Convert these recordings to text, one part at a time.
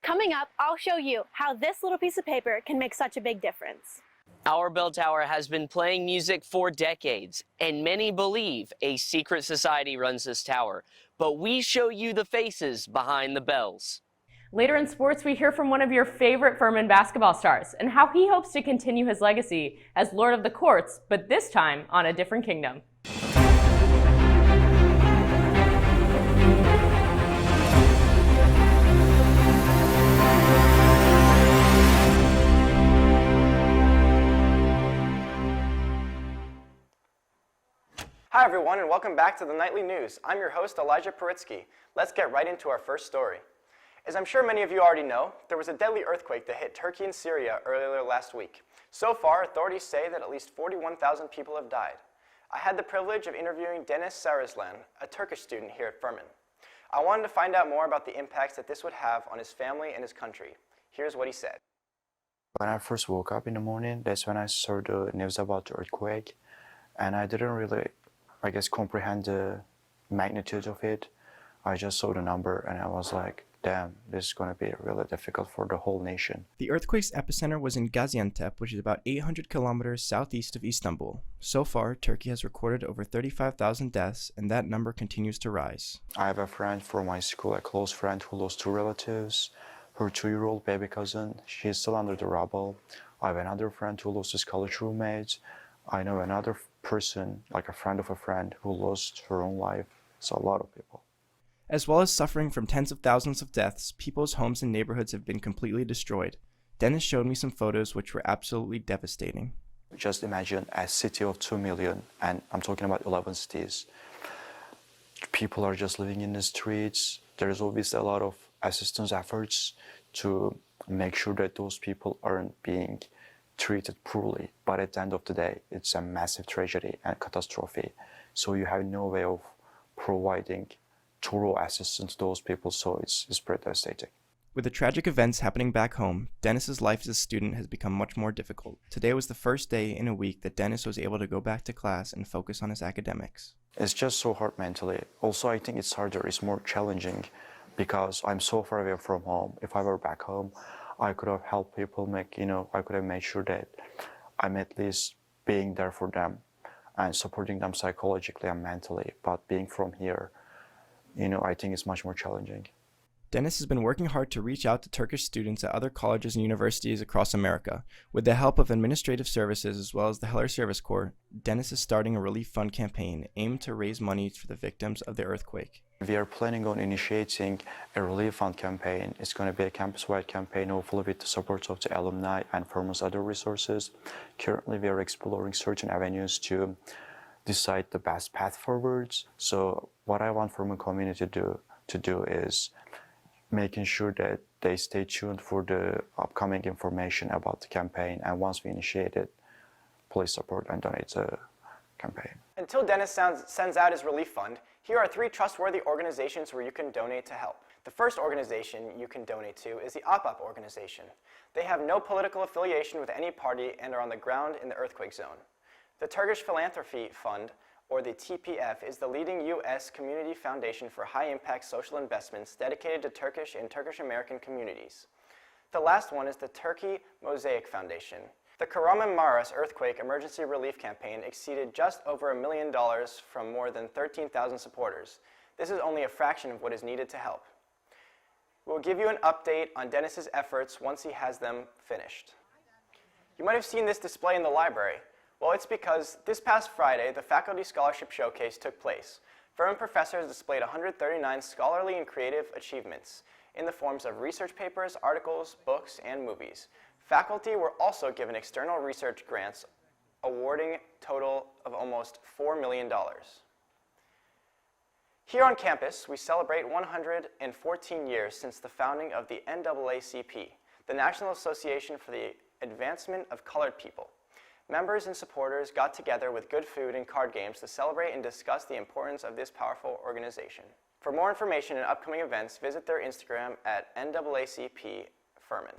Coming up, I'll show you how this little piece of paper can make such a big difference. Our bell tower has been playing music for decades, and many believe a secret society runs this tower. But we show you the faces behind the bells. Later in sports, we hear from one of your favorite Furman basketball stars and how he hopes to continue his legacy as Lord of the Courts, but this time on a different kingdom. Hi everyone, and welcome back to the Nightly News. I'm your host, Poritzky. Let's get right into our first story. As I'm sure many of you already know, there was a deadly earthquake that hit Turkey and Syria earlier last week. So far, authorities say that at least 41,000 people have died. I had the privilege of interviewing Deniz Saraslan, a Turkish student here at Furman. I wanted to find out more about the impacts that this would have on his family and his country. Here's what he said. When I first woke up in the morning, that's when I saw the news about the earthquake, and I didn't really comprehend the magnitude of it. I just saw the number and I was like, damn, this is going to be really difficult for the whole nation. The earthquake's epicenter was in Gaziantep, which is about 800 kilometers southeast of Istanbul. So far, Turkey has recorded over 35,000 deaths, and that number continues to rise. I have a friend from my school, a close friend who lost two relatives. Her 2-year-old baby cousin, she's still under the rubble. I have another friend who lost his college roommate. I know another person, like a friend of a friend, who lost her own life. So a lot of people. As well as suffering from tens of thousands of deaths, people's homes and neighborhoods have been completely destroyed. Dennis showed me some photos which were absolutely devastating. Just imagine a city of 2 million, and I'm talking about 11 cities. People are just living in the streets. There's obviously a lot of assistance efforts to make sure that those people aren't being treated poorly, but at the end of the day, it's a massive tragedy and catastrophe. So you have no way of providing thorough assistance to those people, so it's pretty devastating. With the tragic events happening back home, Dennis's life as a student has become much more difficult. Today was the first day in a week that Dennis was able to go back to class and focus on his academics. It's just so hard mentally. Also, I think it's harder, it's more challenging because I'm so far away from home. If I were back home, I could have helped people I could have made sure that I'm at least being there for them and supporting them psychologically and mentally. But being from here, I think it's much more challenging. Dennis has been working hard to reach out to Turkish students at other colleges and universities across America. With the help of administrative services as well as the Heller Service Corps, Dennis is starting a relief fund campaign aimed to raise money for the victims of the earthquake. We are planning on initiating a relief fund campaign. It's going to be a campus-wide campaign, hopefully with the support of the alumni and Furman's other resources. Currently, we are exploring certain avenues to decide the best path forwards. So what I want Furman community to do is making sure that they stay tuned for the upcoming information about the campaign, and once we initiate it, please support and donate to the campaign. Until Dennis sends out his relief fund, here are 3 trustworthy organizations where you can donate to help. The first organization you can donate to is the OPUP organization. They have no political affiliation with any party and are on the ground in the earthquake zone. The Turkish Philanthropy Fund, or the TPF, is the leading U.S. community foundation for high-impact social investments dedicated to Turkish and Turkish-American communities. The last one is the Turkey Mosaic Foundation. The Kahramanmaraş earthquake emergency relief campaign exceeded just over $1 million from more than 13,000 supporters. This is only a fraction of what is needed to help. We'll give you an update on Dennis's efforts once he has them finished. You might have seen this display in the library. Well, it's because this past Friday, the Faculty Scholarship Showcase took place. Furman professors displayed 139 scholarly and creative achievements in the forms of research papers, articles, books, and movies. Faculty were also given external research grants, awarding a total of almost $4 million. Here on campus, we celebrate 114 years since the founding of the NAACP, the National Association for the Advancement of Colored People. Members and supporters got together with good food and card games to celebrate and discuss the importance of this powerful organization. For more information and upcoming events, visit their Instagram at NAACP Furman.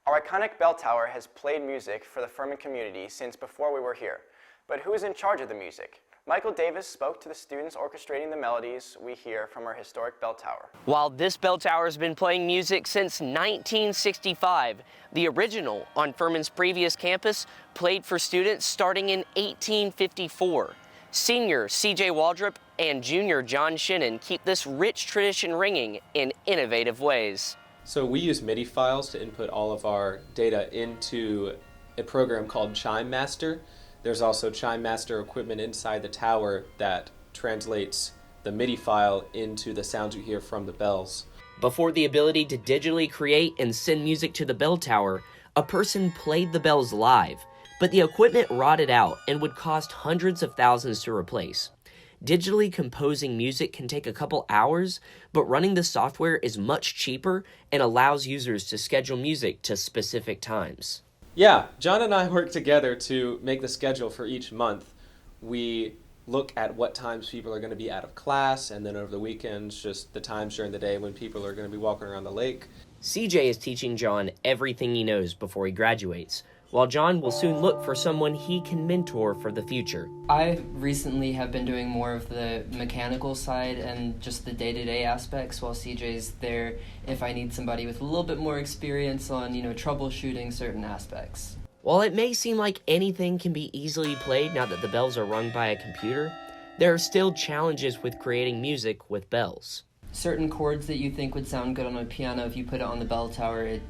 Our iconic bell tower has played music for the Furman community since before we were here. But who is in charge of the music? Michael Davis spoke to the students orchestrating the melodies we hear from our historic bell tower. While this bell tower has been playing music since 1965, the original on Furman's previous campus played for students starting in 1854. Senior C.J. Waldrop and junior John Shinnon keep this rich tradition ringing in innovative ways. So we use MIDI files to input all of our data into a program called Chime Master. There's also Chime Master equipment inside the tower that translates the MIDI file into the sounds you hear from the bells. Before the ability to digitally create and send music to the bell tower, a person played the bells live, but the equipment rotted out and would cost hundreds of thousands to replace. Digitally composing music can take a couple hours, but running the software is much cheaper and allows users to schedule music to specific times. Yeah, John and I work together to make the schedule for each month. We look at what times people are going to be out of class, and then over the weekends, just the times during the day when people are going to be walking around the lake. CJ is teaching John everything he knows before he graduates, while John will soon look for someone he can mentor for the future. I recently have been doing more of the mechanical side and just the day-to-day aspects, while CJ's there if I need somebody with a little bit more experience on, troubleshooting certain aspects. While it may seem like anything can be easily played now that the bells are rung by a computer, there are still challenges with creating music with bells. Certain chords that you think would sound good on a piano, if you put it on the bell tower, it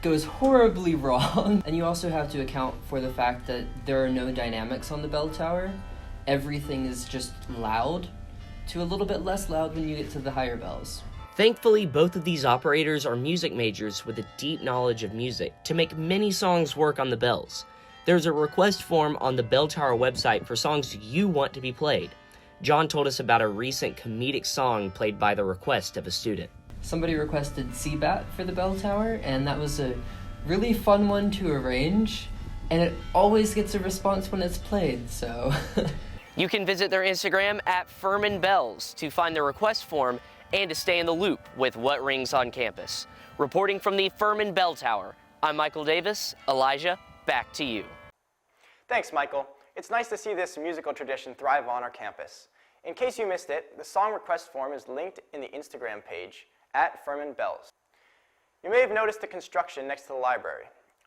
goes horribly wrong. And you also have to account for the fact that there are no dynamics on the bell tower. Everything is just loud to a little bit less loud when you get to the higher bells. Thankfully, both of these operators are music majors with a deep knowledge of music to make many songs work on the bells. There's a request form on the bell tower website for songs you want to be played. John told us about a recent comedic song played by the request of a student. Somebody requested Seabat for the bell tower, and that was a really fun one to arrange, and it always gets a response when it's played, so... You can visit their Instagram at Furman Bells to find the request form and to stay in the loop with what rings on campus. Reporting from the Furman Bell Tower, I'm Michael Davis. Elijah, back to you. Thanks, Michael. It's nice to see this musical tradition thrive on our campus. In case you missed it, the song request form is linked in the Instagram page at Furman Bells. You may have noticed the construction next to the library.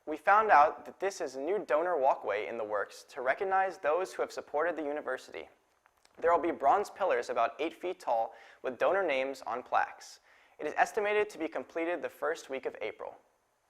We found out that this is a new donor walkway in the works to recognize those who have supported the university. There will be bronze pillars about 8 feet tall with donor names on plaques. It is estimated to be completed the first week of April.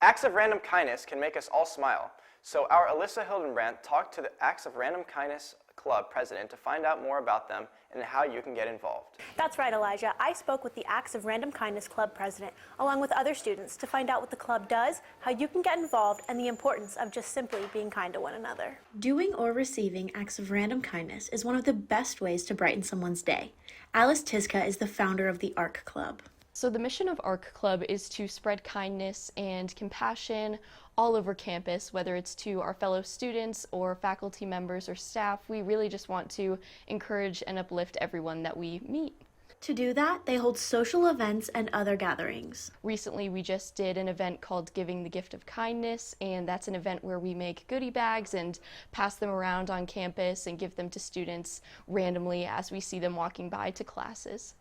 Acts of random kindness can make us all smile, so our Alyssa Hildenbrandt talked to the Acts of Random Kindness Club president to find out more about them and how you can get involved. That's right, Elijah. I spoke with the Acts of Random Kindness Club president, along with other students, to find out what the club does, how you can get involved, and the importance of just simply being kind to one another. Doing or receiving acts of random kindness is one of the best ways to brighten someone's day. Alice Tiska is the founder of the ARC Club. So the mission of ARC Club is to spread kindness and compassion all over campus, whether it's to our fellow students or faculty members or staff. We really just want to encourage and uplift everyone that we meet. To do that, they hold social events and other gatherings. Recently, we just did an event called Giving the Gift of Kindness, and that's an event where we make goodie bags and pass them around on campus and give them to students randomly as we see them walking by to classes.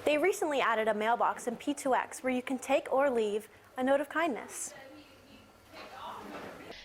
They recently added a mailbox in P2X where you can take or leave a note of kindness.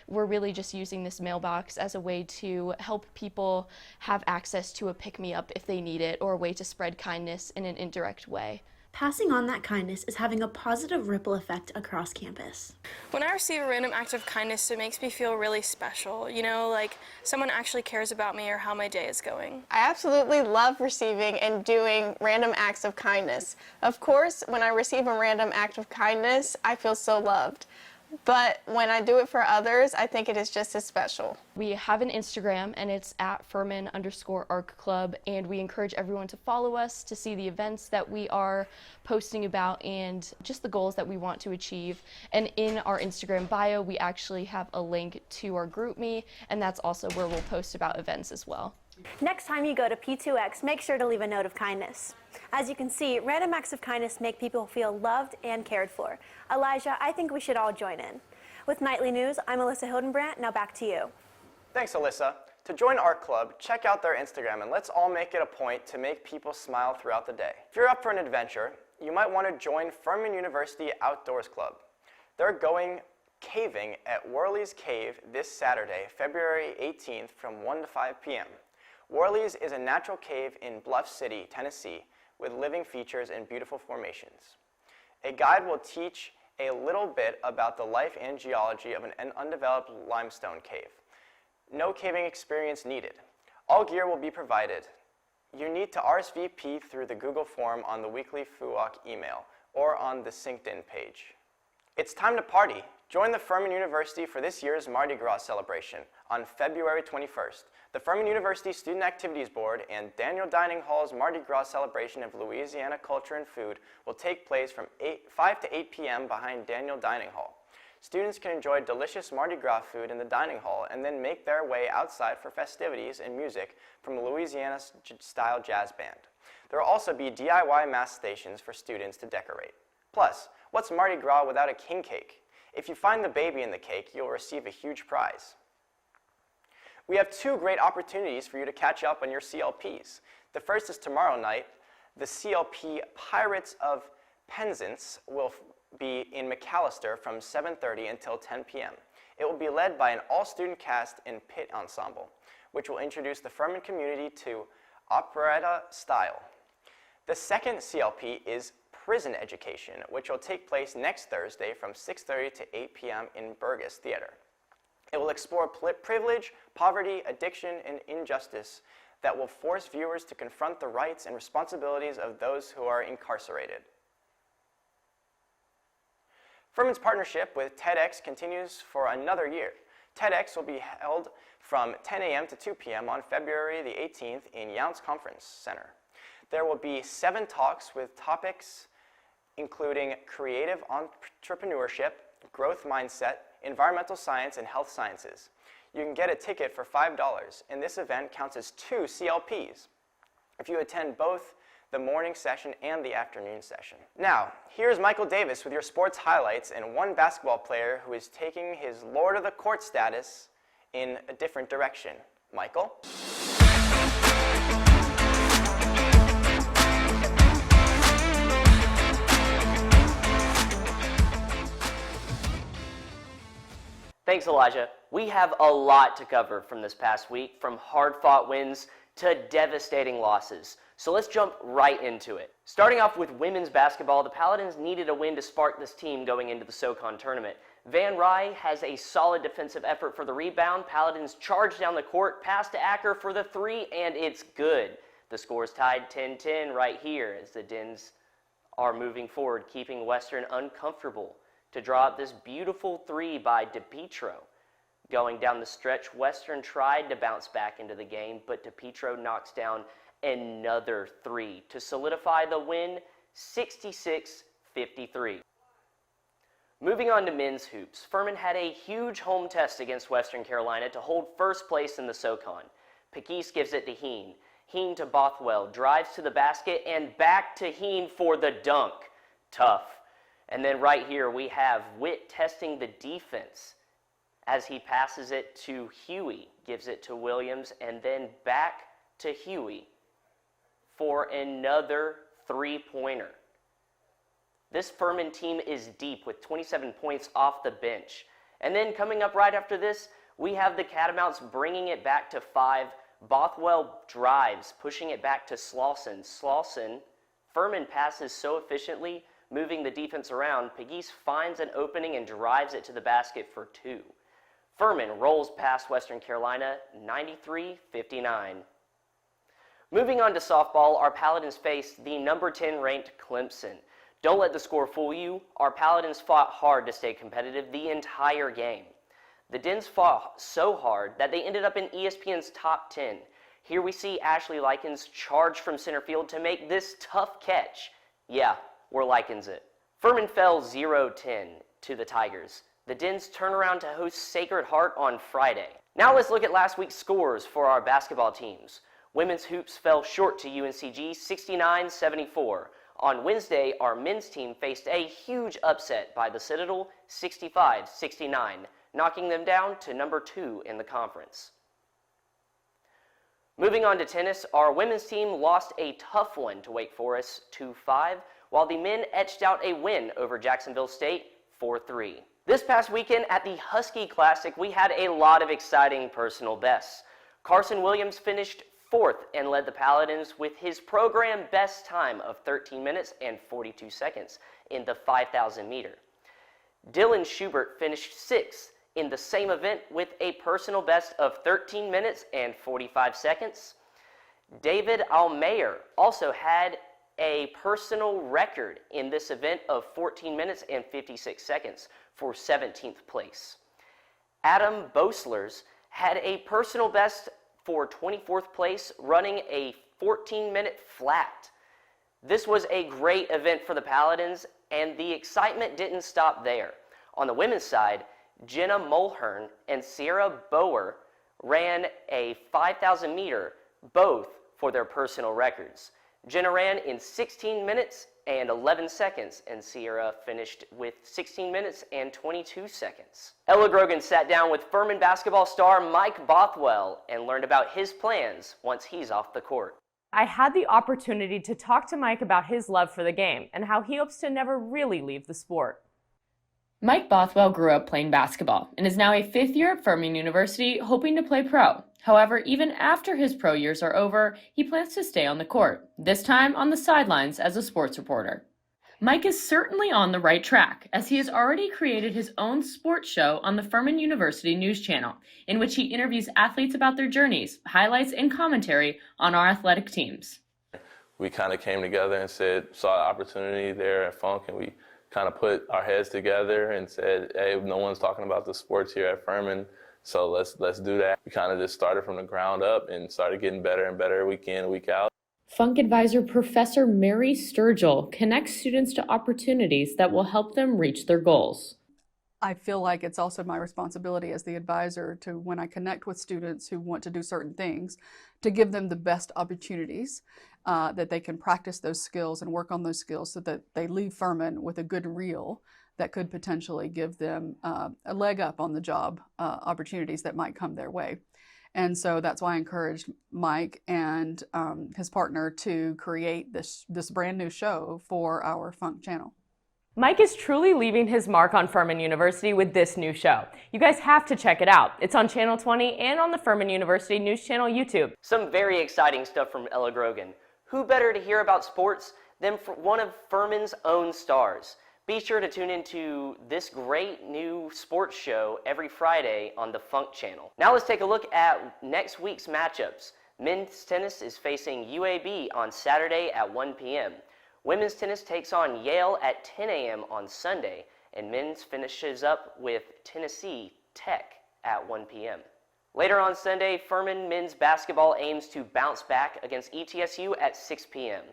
We're really just using this mailbox as a way to help people have access to a pick-me-up if they need it, or a way to spread kindness in an indirect way. Passing on that kindness is having a positive ripple effect across campus. When I receive a random act of kindness, it makes me feel really special. Like someone actually cares about me or how my day is going. I absolutely love receiving and doing random acts of kindness. Of course, when I receive a random act of kindness, I feel so loved. But when I do it for others, I think it is just as special. We have an Instagram, and it's at Furman_ARC Club, and we encourage everyone to follow us to see the events that we are posting about and just the goals that we want to achieve. And in our Instagram bio, we actually have a link to our GroupMe, and that's also where we'll post about events as well. Next time you go to P2X, make sure to leave a note of kindness. As you can see, random acts of kindness make people feel loved and cared for. Elijah, I think we should all join in. With Nightly News, I'm Alyssa Hildenbrandt. Now back to you. Thanks, Alyssa. To join Art Club, check out their Instagram and let's all make it a point to make people smile throughout the day. If you're up for an adventure, you might want to join Furman University Outdoors Club. They're going caving at Worley's Cave this Saturday, February 18th from 1 to 5 p.m. Worley's is a natural cave in Bluff City, Tennessee, with living features and beautiful formations. A guide will teach a little bit about the life and geology of an undeveloped limestone cave. No caving experience needed. All gear will be provided. You need to RSVP through the Google form on the weekly FUOC email or on the SyncedIn page. It's time to party. Join the Furman University for this year's Mardi Gras celebration on February 21st. The Furman University Student Activities Board and Daniel Dining Hall's Mardi Gras celebration of Louisiana culture and food will take place from 5 to 8 p.m. behind Daniel Dining Hall. Students can enjoy delicious Mardi Gras food in the dining hall and then make their way outside for festivities and music from a Louisiana-style jazz band. There will also be DIY mask stations for students to decorate. Plus, what's Mardi Gras without a king cake? If you find the baby in the cake, you'll receive a huge prize. We have two great opportunities for you to catch up on your CLPs. The first is tomorrow night. The CLP Pirates of Penzance will be in McAllister from 7:30 until 10 p.m. It will be led by an all-student cast and pit ensemble, which will introduce the Furman community to operetta style. The second CLP is Prison Education, which will take place next Thursday from 6:30 to 8 p.m. in Burgess Theater. It will explore privilege, poverty, addiction, and injustice that will force viewers to confront the rights and responsibilities of those who are incarcerated. Furman's partnership with TEDx continues for another year. TEDx will be held from 10 a.m. to 2 p.m. on February the 18th in Younts Conference Center. There will be 7 talks with topics including creative entrepreneurship, growth mindset, environmental science, and health sciences. You can get a ticket for $5, and this event counts as 2 CLPs if you attend both the morning session and the afternoon session. Now, here's Michael Davis with your sports highlights and one basketball player who is taking his Lord of the Court status in a different direction. Michael? Thanks, Elijah. We have a lot to cover from this past week, from hard-fought wins to devastating losses. So let's jump right into it. Starting off with women's basketball, the Paladins needed a win to spark this team going into the SoCon tournament. Van Rye has a solid defensive effort for the rebound. Paladins charge down the court, pass to Acker for the 3, and it's good. The score is tied 10-10 right here as the Dins are moving forward, keeping Western uncomfortable to draw up this beautiful 3 by DePietro. Going down the stretch, Western tried to bounce back into the game, but DePietro knocks down another 3 to solidify the win, 66-53. Moving on to men's hoops, Furman had a huge home test against Western Carolina to hold first place in the SoCon. Pequise gives it to Heen. Heen to Bothwell, drives to the basket, and back to Heen for the dunk. Tough. And then right here we have Witt testing the defense as he passes it to Huey, gives it to Williams, and then back to Huey for another 3-pointer. This Furman team is deep with 27 points off the bench. And then coming up right after this, we have the Catamounts bringing it back to 5. Bothwell drives, pushing it back to Slauson. Slauson, Furman passes so efficiently, moving the defense around. Pegues finds an opening and drives it to the basket for 2. Furman rolls past Western Carolina, 93-59. Moving on to softball, our Paladins faced the number 10 ranked Clemson. Don't let the score fool you. Our Paladins fought hard to stay competitive the entire game. The Dins fought so hard that they ended up in ESPN's top 10. Here we see Ashley Likens charge from center field to make this tough catch. Yeah, we're Likens it. Furman fell 0-10 to the Tigers. The Dins turn around to host Sacred Heart on Friday. Now let's look at last week's scores for our basketball teams. Women's hoops fell short to UNCG 69-74. On Wednesday, our men's team faced a huge upset by the Citadel 65-69, knocking them down to number 2 in the conference. Moving on to tennis, our women's team lost a tough one to Wake Forest 2-5, while the men etched out a win over Jacksonville State 4-3. This past weekend at the Husky Classic, we had a lot of exciting personal bests. Carson Williams finished 4th and led the Paladins with his program best time of 13 minutes and 42 seconds in the 5,000 meter. Dylan Schubert finished 6th in the same event with a personal best of 13 minutes and 45 seconds. David Almayer also had a personal record in this event of 14 minutes and 56 seconds for 17th place. Adam Boslers had a personal best for 24th place, running a 14-minute flat. This was a great event for the Paladins, and the excitement didn't stop there. On the women's side, Jenna Mulhern and Sierra Bower ran a 5,000 meter, both for their personal records. Jenna ran in 16 minutes and 11 seconds, and Sierra finished with 16 minutes and 22 seconds. Ella Grogan sat down with Furman basketball star Mike Bothwell and learned about his plans once he's off the court. I had the opportunity to talk to Mike about his love for the game and how he hopes to never really leave the sport. Mike Bothwell grew up playing basketball and is now a 5th year at Furman University, hoping to play pro. However, even after his pro years are over, he plans to stay on the court, this time on the sidelines as a sports reporter. Mike is certainly on the right track, as he has already created his own sports show on the Furman University News Channel, in which he interviews athletes about their journeys, highlights, and commentary on our athletic teams. We kind of came together and saw an opportunity there at Funk, and we kind of put our heads together and said, hey, no one's talking about the sports here at Furman, so let's do that. We kind of just started from the ground up and started getting better and better week in, week out. Funk advisor Professor Mary Sturgill connects students to opportunities that will help them reach their goals. I feel like it's also my responsibility as the advisor to, when I connect with students who want to do certain things, to give them the best opportunities that they can practice those skills and work on those skills so that they leave Furman with a good reel that could potentially give them a leg up on the job opportunities that might come their way. And so that's why I encouraged Mike and his partner to create this brand new show for our Funk channel. Mike is truly leaving his mark on Furman University with this new show. You guys have to check it out. It's on Channel 20 and on the Furman University News Channel YouTube. Some very exciting stuff from Ella Grogan. Who better to hear about sports than one of Furman's own stars? Be sure to tune into this great new sports show every Friday on the Funk channel. Now let's take a look at next week's matchups. Men's tennis is facing UAB on Saturday at 1 p.m. Women's tennis takes on Yale at 10 a.m. on Sunday, and men's finishes up with Tennessee Tech at 1 p.m. Later on Sunday, Furman men's basketball aims to bounce back against ETSU at 6 p.m.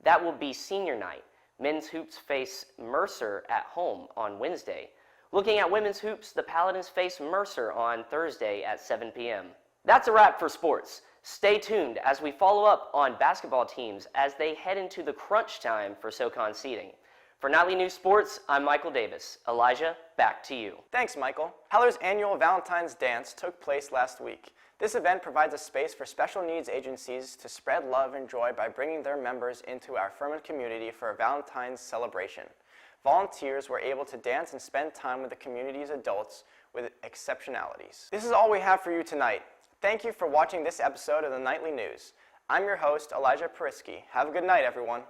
That will be senior night. Men's hoops face Mercer at home on Wednesday. Looking at women's hoops, the Paladins face Mercer on Thursday at 7 p.m. That's a wrap for sports. Stay tuned as we follow up on basketball teams as they head into the crunch time for SoCon seeding. For Nightly News Sports, I'm Michael Davis. Elijah, back to you. Thanks, Michael. Heller's annual Valentine's Dance took place last week. This event provides a space for special needs agencies to spread love and joy by bringing their members into our Furman community for a Valentine's celebration. Volunteers were able to dance and spend time with the community's adults with exceptionalities. This is all we have for you tonight. Thank you for watching this episode of the Nightly News. I'm your host, Elijah Poritzky. Have a good night, everyone.